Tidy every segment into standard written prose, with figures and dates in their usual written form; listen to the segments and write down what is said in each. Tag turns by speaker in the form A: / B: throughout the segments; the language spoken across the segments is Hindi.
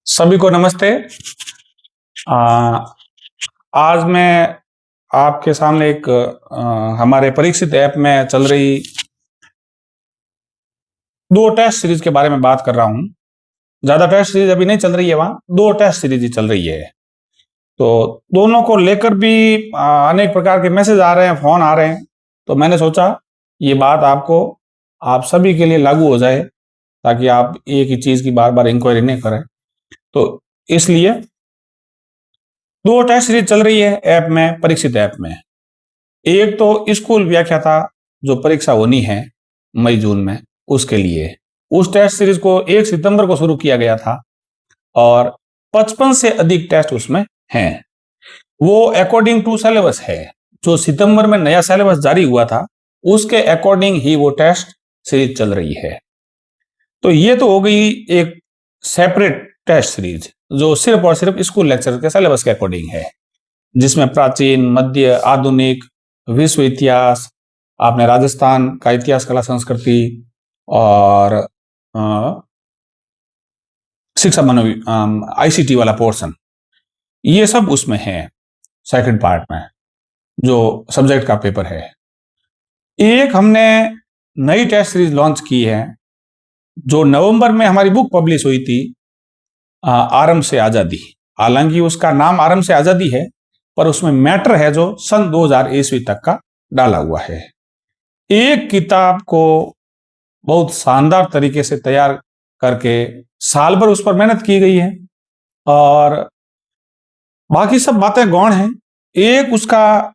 A: सभी को नमस्ते। आ, आज मैं आपके सामने एक हमारे परीक्षित ऐप में चल रही दो टेस्ट सीरीज के बारे में बात कर रहा हूं। ज्यादा टेस्ट सीरीज अभी नहीं चल रही है, वहां दो टेस्ट सीरीज ही चल रही है। तो दोनों को लेकर भी अनेक प्रकार के मैसेज आ रहे हैं, फोन आ रहे हैं। तो मैंने सोचा ये बात आप सभी के लिए लागू हो जाए, ताकि आप एक ही चीज की बार बार इंक्वायरी नहीं करें। तो इसलिए दो टेस्ट सीरीज चल रही है ऐप में, परीक्षित ऐप में। एक तो स्कूल व्याख्याता जो परीक्षा होनी है मई जून में, उसके लिए उस टेस्ट सीरीज को 1 सितंबर को शुरू किया गया था और 55 से अधिक टेस्ट उसमें हैं। वो अकॉर्डिंग टू सिलेबस है। जो सितंबर में नया सिलेबस जारी हुआ था उसके अकॉर्डिंग ही वो टेस्ट सीरीज चल रही है। तो ये तो हो गई एक सेपरेट टेस्ट सीरीज जो सिर्फ और सिर्फ स्कूल लेक्चर के सिलेबस के अकॉर्डिंग है, जिसमें प्राचीन, मध्य, आधुनिक, विश्व इतिहास, आपने राजस्थान का इतिहास, कला, संस्कृति और शिक्षा मनोविज्ञान, आईसीटी वाला पोर्शन, ये सब उसमें है सेकंड पार्ट में, जो सब्जेक्ट का पेपर है। एक हमने नई टेस्ट सीरीज लॉन्च की है जो नवंबर में हमारी बुक पब्लिश हुई थी, आरंभ से आजादी। हालांकि उसका नाम आरंभ से आजादी है, पर उसमें मैटर है जो सन 2000 ईस्वी तक का डाला हुआ है। एक किताब को बहुत शानदार तरीके से तैयार करके साल भर उस पर मेहनत की गई है और बाकी सब बातें गौण हैं। एक उसका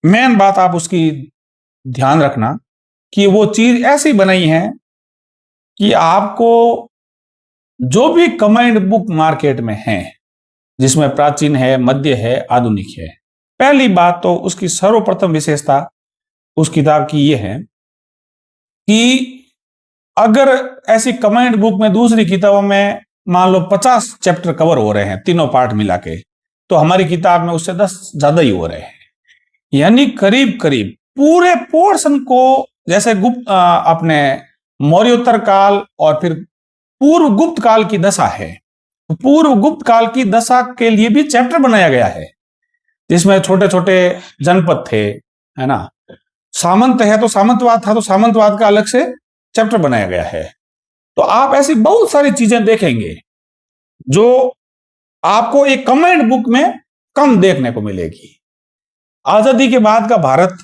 A: मेन बात आप उसकी ध्यान रखना कि वो चीज ऐसी बनाई है कि आपको जो भी कमांड बुक मार्केट में है, जिसमें प्राचीन है, मध्य है, आधुनिक है, पहली बात तो उसकी सर्वप्रथम विशेषता उस किताब की यह है कि अगर ऐसी कमांड बुक में दूसरी किताबों में मान लो 50 चैप्टर कवर हो रहे हैं तीनों पार्ट मिला के, तो हमारी किताब में उससे 10 ज्यादा ही हो रहे हैं। यानी करीब करीब पूरे पोर्शन को, जैसे अपने मौर्योत्तर काल और फिर पूर्व गुप्त काल की दशा है, तो पूर्व गुप्त काल की दशा के लिए भी चैप्टर बनाया गया है, जिसमें छोटे छोटे जनपद थे, है ना। सामंत है तो सामंतवाद था, तो सामंतवाद का अलग से चैप्टर बनाया गया है। तो आप ऐसी बहुत सारी चीजें देखेंगे जो आपको एक कमेंट बुक में कम देखने को मिलेगी। आजादी के बाद का भारत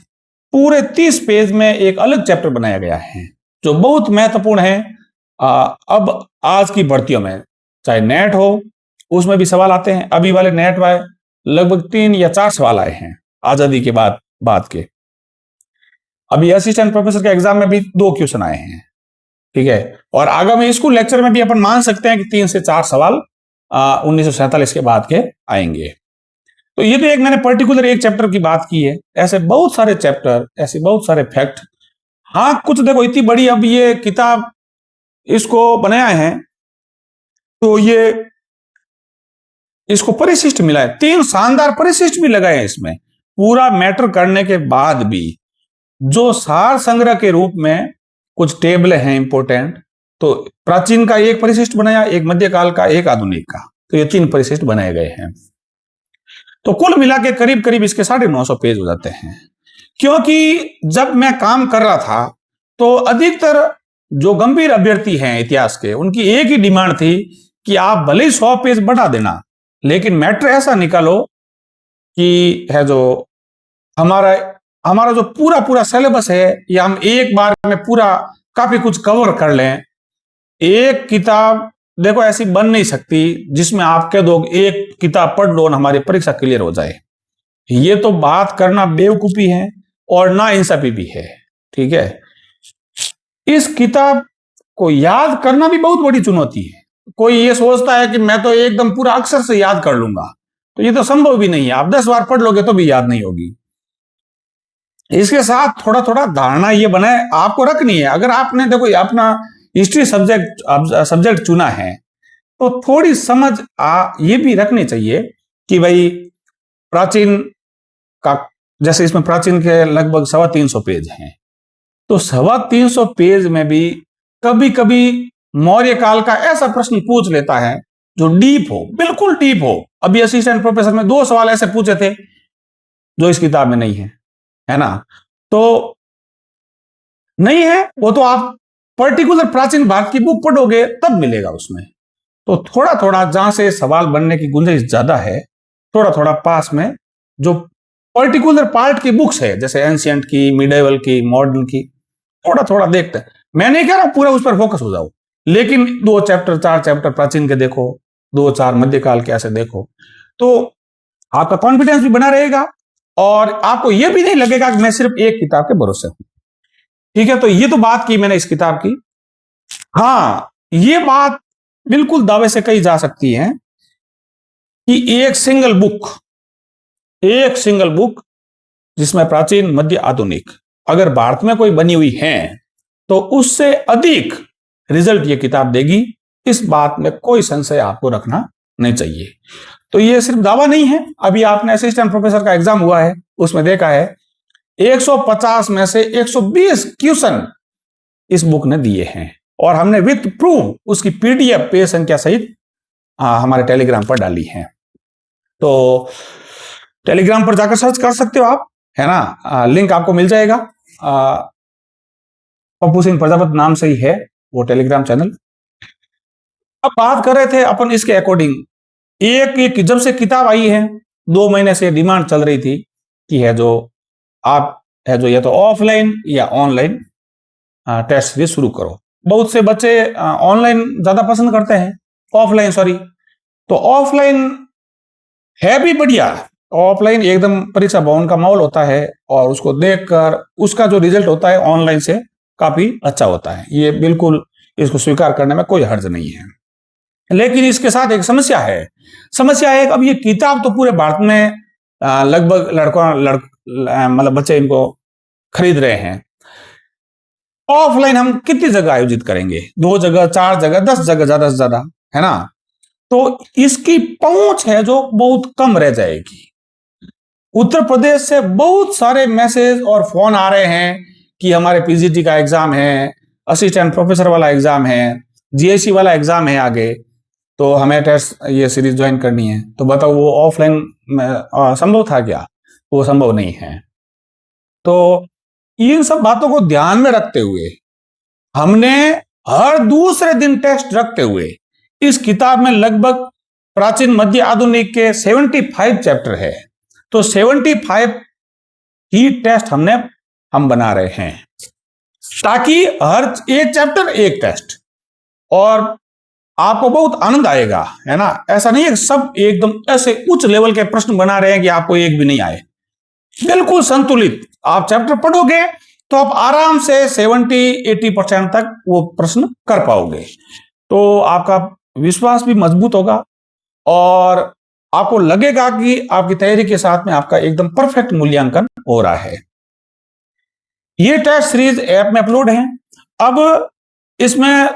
A: पूरे 30 पेज में एक अलग चैप्टर बनाया गया है जो बहुत महत्वपूर्ण है। अब आज की भर्तियों में चाहे नेट हो, उसमें भी सवाल आते हैं। अभी वाले नेट में लगभग 3 या 4 सवाल आए हैं आजादी के बाद के। अभी असिस्टेंट प्रोफेसर के एग्जाम में भी 2 क्वेश्चन आए हैं, ठीक है। और आगामी स्कूल लेक्चर में भी अपन मान सकते हैं कि 3 से 4 सवाल 1947 के बाद के आएंगे। तो ये तो एक मैंने पर्टिकुलर एक चैप्टर की बात की है। ऐसे बहुत सारे चैप्टर, ऐसे बहुत सारे फैक्ट। हाँ, कुछ देखो इतनी बड़ी अब ये किताब इसको बनाया है तो ये इसको परिशिष्ट मिला है, 3 शानदार परिशिष्ट भी लगाए हैं इसमें। पूरा मैटर करने के बाद भी जो सार संग्रह के रूप में कुछ टेबल हैं इंपोर्टेंट, तो प्राचीन का एक परिशिष्ट बनाया, एक मध्यकाल का, एक आधुनिक का, तो ये 3 परिशिष्ट बनाए गए हैं। तो कुल मिला के करीब करीब इसके 950 पेज हो जाते हैं। क्योंकि जब मैं काम कर रहा था तो अधिकतर जो गंभीर अभ्यर्थी हैं इतिहास के, उनकी एक ही डिमांड थी कि आप भले ही 100 पेज बढ़ा देना, लेकिन मैटर ऐसा निकालो कि है जो हमारा जो पूरा सिलेबस है, या हम एक बार में पूरा काफी कुछ कवर कर लें। एक किताब देखो ऐसी बन नहीं सकती जिसमें आप कह दो एक किताब पढ़ लो और हमारी परीक्षा क्लियर हो जाए। ये तो बात करना बेवकूफी है और ना इंसाफी भी है, ठीक है। इस किताब को याद करना भी बहुत बड़ी चुनौती है। कोई ये सोचता है कि मैं तो एकदम पूरा अक्षर से याद कर लूंगा, तो ये तो संभव भी नहीं है। आप 10 बार पढ़ लोगे तो भी याद नहीं होगी। इसके साथ थोड़ा थोड़ा धारणा ये बनाए आपको रखनी है। अगर आपने देखो अपना हिस्ट्री सब्जेक्ट चुना है तो थोड़ी समझ ये भी रखनी चाहिए कि भाई प्राचीन का, जैसे इसमें प्राचीन के लगभग 350 पेज हैं, तो 350 पेज में भी कभी कभी मौर्य काल का ऐसा प्रश्न पूछ लेता है जो डीप हो, बिल्कुल डीप हो। अभी असिस्टेंट प्रोफेसर में 2 सवाल ऐसे पूछे थे जो इस किताब में नहीं है ना। तो नहीं है वो तो आप पर्टिकुलर प्राचीन भारत की बुक पढ़ोगे तब मिलेगा उसमें। तो थोड़ा थोड़ा जहां से सवाल बनने की गुंजाइश ज्यादा है, थोड़ा थोड़ा पास में जो पर्टिकुलर पार्ट की बुक्स है, जैसे एंशियंट की, मिडेवल की, मॉडर्न की, थोड़ा थोड़ा देखते हैं। मैं नहीं कह रहा पूरा उस पर फोकस हो जाओ, लेकिन 2 चैप्टर 4 चैप्टर प्राचीन के देखो, 2 4 मध्यकाल के ऐसे देखो, तो आपका कॉन्फिडेंस भी बना रहेगा और आपको यह भी नहीं लगेगा कि मैं सिर्फ एक किताब के भरोसे हूं। ठीक है, तो ये तो बात की मैंने इस किताब की। हाँ, ये बात बिल्कुल दावे से कही जा सकती है कि एक सिंगल बुक जिसमें प्राचीन, मध्य, आधुनिक, अगर भारत में कोई बनी हुई है तो उससे अधिक रिजल्ट ये किताब देगी। इस बात में कोई संशय आपको रखना नहीं चाहिए। तो ये सिर्फ दावा नहीं है। अभी आपने असिस्टेंट प्रोफेसर का एग्जाम हुआ है, उसमें देखा है 150 में से 120 क्वेश्चन इस बुक ने दिए हैं और हमने विथ प्रूफ उसकी पीडीएफ पेज संख्या सहित हमारे टेलीग्राम पर डाली है। तो टेलीग्राम पर जाकर सर्च कर सकते हो आप, है ना। लिंक आपको मिल जाएगा। पप्पू सिंह प्रजापत नाम से ही है वो टेलीग्राम चैनल। अब बात कर रहे थे अपन इसके अकॉर्डिंग, एक जब से किताब आई है 2 महीने से डिमांड चल रही थी कि है जो या तो ऑफलाइन या ऑनलाइन टेस्ट सीरीज शुरू करो। बहुत से बच्चे ऑनलाइन ज्यादा पसंद करते हैं, ऑफलाइन सॉरी। तो ऑफलाइन है भी बढ़िया, ऑफलाइन एकदम परीक्षा भवन का माहौल होता है और उसको देखकर उसका जो रिजल्ट होता है ऑनलाइन से काफी अच्छा होता है। ये बिल्कुल इसको स्वीकार करने में कोई हर्ज नहीं है। लेकिन इसके साथ एक समस्या है। अब ये किताब तो पूरे भारत में लगभग मतलब बच्चे इनको खरीद रहे हैं। ऑफलाइन हम कितनी जगह आयोजित करेंगे? 2 जगह, 4 जगह, 10 जगह ज्यादा से ज्यादा, है ना। तो इसकी पहुंच है जो बहुत कम रह जाएगी। उत्तर प्रदेश से बहुत सारे मैसेज और फोन आ रहे हैं कि हमारे पीजीटी का एग्जाम है, असिस्टेंट प्रोफेसर वाला एग्जाम है, जीएससी वाला एग्जाम है आगे, तो हमें टेस्ट ये सीरीज ज्वाइन करनी है। तो बताओ वो ऑफलाइन संभव था क्या? वो संभव नहीं है। तो इन सब बातों को ध्यान में रखते हुए हमने हर दूसरे दिन टेस्ट रखते हुए इस किताब में लगभग प्राचीन, मध्य, आधुनिक के 75 चैप्टर है। तो 75 ही टेस्ट हम बना रहे हैं ताकि हर एक चैप्टर एक टेस्ट, और आपको बहुत आनंद आएगा, है ना। ऐसा नहीं है सब एकदम ऐसे उच्च लेवल के प्रश्न बना रहे हैं कि आपको एक भी नहीं आए। बिल्कुल संतुलित आप चैप्टर पढ़ोगे तो आप आराम से 70-80% तक वो प्रश्न कर पाओगे। तो आपका विश्वास भी मजबूत होगा और आपको लगेगा कि आपकी तैयारी के साथ में आपका एकदम परफेक्ट मूल्यांकन हो रहा है। ये टेस्ट सीरीज ऐप में अपलोड है अब इसमें,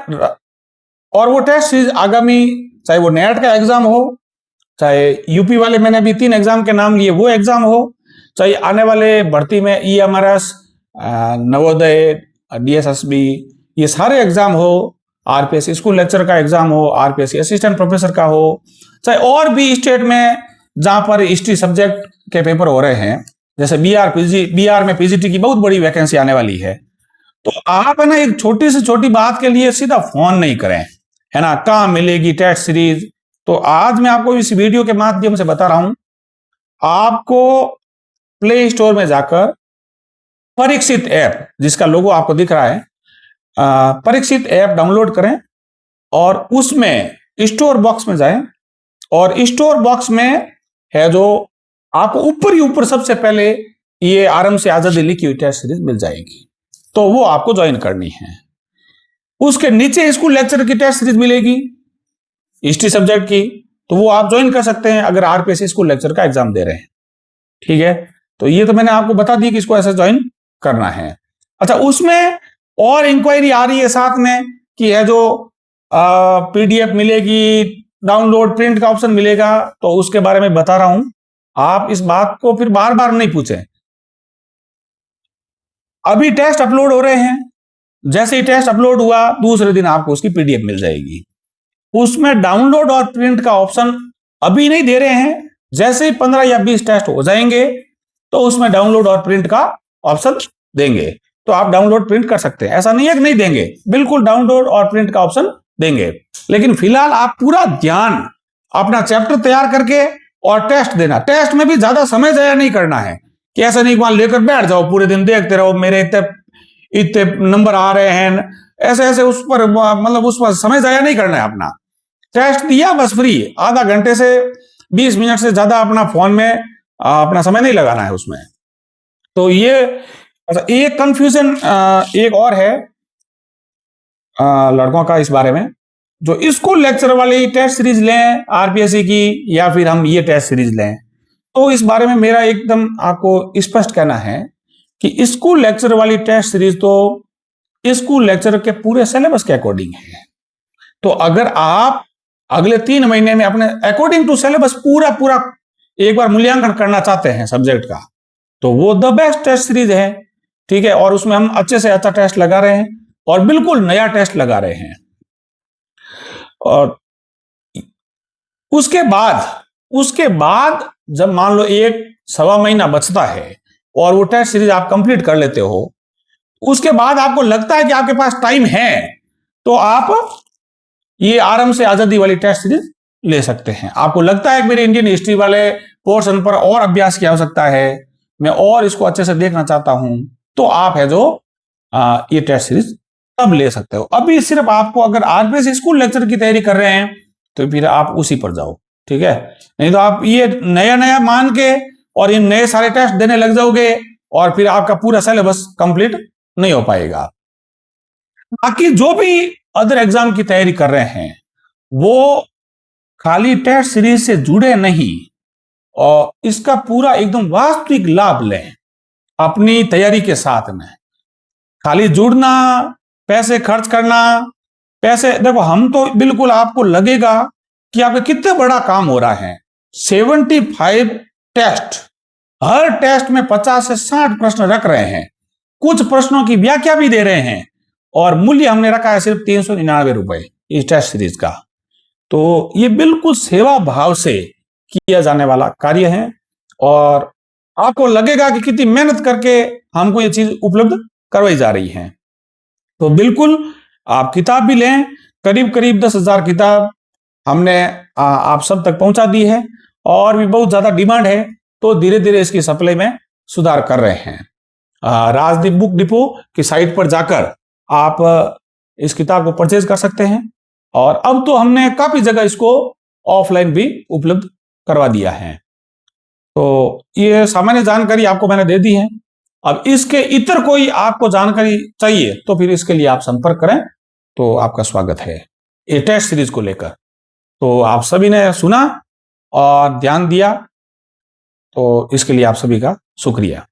A: और वो टेस्ट सीरीज आगामी, चाहे वो नेट का एग्जाम हो, चाहे यूपी वाले मैंने अभी 3 एग्जाम के नाम लिए वो एग्जाम हो, चाहे आने वाले भर्ती में ईएमआरएस, नवोदय, डीएसएसबी, ये सारे एग्जाम हो, आरपीएस स्कूल लेक्चर का एग्जाम हो, आरपीएस असिस्टेंट प्रोफेसर का हो, चाहे और भी स्टेट में जहां पर हिस्ट्री सब्जेक्ट के पेपर हो रहे हैं, जैसे बीआर में पीजीटी की बहुत बड़ी वैकेंसी आने वाली है। तो आप है ना एक छोटी से छोटी बात के लिए सीधा फोन नहीं करें, है ना, कहां मिलेगी टेस्ट सीरीज। तो आज मैं आपको इस वीडियो के माध्यम से बता रहा हूं, आपको प्ले स्टोर में जाकर परीक्षित ऐप, जिसका लोगो आपको दिख रहा है, परीक्षित ऐप डाउनलोड करें और उसमें स्टोर बॉक्स में जाएं और स्टोर बॉक्स में है जो आपको ऊपर ही ऊपर सबसे पहले ये आरंभ से आजादी लिखी हुई टेस्ट सीरीज मिल जाएगी, तो वो आपको ज्वाइन करनी है। उसके नीचे स्कूल लेक्चर की टेस्ट सीरीज मिलेगी हिस्ट्री सब्जेक्ट की, तो वो आप ज्वाइन कर सकते हैं अगर आरपीएस स्कूल लेक्चर का एग्जाम दे रहे हैं। ठीक है, तो ये तो मैंने आपको बता दी कि इसको ऐसे ज्वाइन करना है। अच्छा, उसमें और इंक्वायरी आ रही है साथ में कि है जो पीडीएफ मिलेगी, डाउनलोड प्रिंट का ऑप्शन मिलेगा, तो उसके बारे में बता रहा हूं। आप इस बात को फिर बार बार नहीं पूछें। अभी टेस्ट अपलोड हो रहे हैं, जैसे ही टेस्ट अपलोड हुआ दूसरे दिन आपको उसकी पीडीएफ मिल जाएगी। उसमें डाउनलोड और प्रिंट का ऑप्शन अभी नहीं दे रहे हैं। जैसे ही 15 या 20 टेस्ट हो जाएंगे तो उसमें डाउनलोड और प्रिंट का ऑप्शन देंगे, तो आप डाउनलोड प्रिंट कर सकते हैं। ऐसा नहीं है कि नहीं देंगे, बिल्कुल डाउनलोड और प्रिंट का ऑप्शन देंगे। लेकिन फिलहाल आप पूरा ध्यान अपना चैप्टर तैयार करके और टेस्ट देना। टेस्ट में भी ज्यादा समय जाया नहीं करना है कि ऐसा नहीं वहां लेकर बैठ जाओ पूरे दिन देखते रहो मेरे इतने इतने नंबर आ रहे हैं, ऐसे ऐसे उस पर मतलब उस पर समय जाया नहीं करना है अपना। टेस्ट दिया बस फ्री, आधा घंटे से 20 मिनट से ज्यादा अपना फोन में अपना समय नहीं लगाना है उसमें। तो ये अच्छा, एक कंफ्यूजन एक और है लड़कों का इस बारे में, जो स्कूल लेक्चर वाली टेस्ट सीरीज लें आरपीएससी की या फिर हम ये टेस्ट सीरीज लें। तो इस बारे में मेरा एकदम आपको स्पष्ट कहना है कि स्कूल लेक्चर वाली टेस्ट सीरीज तो स्कूल लेक्चर के पूरे सिलेबस के अकॉर्डिंग है। तो अगर आप अगले 3 महीने में अपने अकॉर्डिंग टू सिलेबस पूरा पूरा एक बार मूल्यांकन करना चाहते हैं सब्जेक्ट का, तो वो द बेस्ट टेस्ट सीरीज है। ठीक है, और उसमें हम अच्छे से अच्छा टेस्ट लगा रहे हैं और बिल्कुल नया टेस्ट लगा रहे हैं। और उसके बाद जब मान लो 1-1.25 महीना बचता है और वो टेस्ट सीरीज आप कंप्लीट कर लेते हो, उसके बाद आपको लगता है कि आपके पास टाइम है, तो आप ये आराम से आजादी वाली टेस्ट सीरीज ले सकते हैं। आपको लगता है कि मेरे इंडियन हिस्ट्री वाले पोर्शन पर और अभ्यास की आवश्यकता है, मैं और इसको अच्छे से देखना चाहता हूं, तो आप है जो ये टेस्ट सीरीज तब ले सकते हो। अभी सिर्फ आपको अगर आरपीएससी स्कूल लेक्चर की तैयारी कर रहे हैं तो फिर आप उसी पर जाओ। ठीक है, नहीं तो आप ये नया नया मान के और ये नए सारे टेस्ट देने लग जाओगे और फिर आपका पूरा सिलेबस कंप्लीट नहीं हो पाएगा। बाकी जो भी अदर एग्जाम की तैयारी कर रहे हैं वो खाली टेस्ट सीरीज से जुड़े नहीं और इसका पूरा एकदम वास्तविक लाभ लें अपनी तैयारी के साथ में। खाली जुड़ना, पैसे खर्च करना, पैसे देखो, हम तो बिल्कुल आपको लगेगा कि आपका कितना बड़ा काम हो रहा है। 75 टेस्ट, हर टेस्ट में 50 से 60 प्रश्न रख रहे हैं, कुछ प्रश्नों की व्याख्या भी दे रहे हैं और मूल्य हमने रखा है सिर्फ 399 रुपए इस टेस्ट सीरीज का। तो ये बिल्कुल सेवा भाव से किया जाने वाला कार्य है और आपको लगेगा कि कितनी मेहनत करके हमको ये चीज उपलब्ध करवाई जा रही है। तो बिल्कुल आप किताब भी लें, करीब करीब 10,000 किताब हमने आप सब तक पहुंचा दी है और भी बहुत ज्यादा डिमांड है, तो धीरे धीरे इसकी सप्लाई में सुधार कर रहे हैं। राजदीप बुक डिपो की साइट पर जाकर आप इस किताब को परचेज कर सकते हैं और अब तो हमने काफी जगह इसको ऑफलाइन भी उपलब्ध करवा दिया है। तो ये सामान्य जानकारी आपको मैंने दे दी है। अब इसके इतर कोई आपको जानकारी चाहिए तो फिर इसके लिए आप संपर्क करें, तो आपका स्वागत है ये टेस्ट सीरीज को लेकर। तो आप सभी ने सुना और ध्यान दिया, तो इसके लिए आप सभी का शुक्रिया।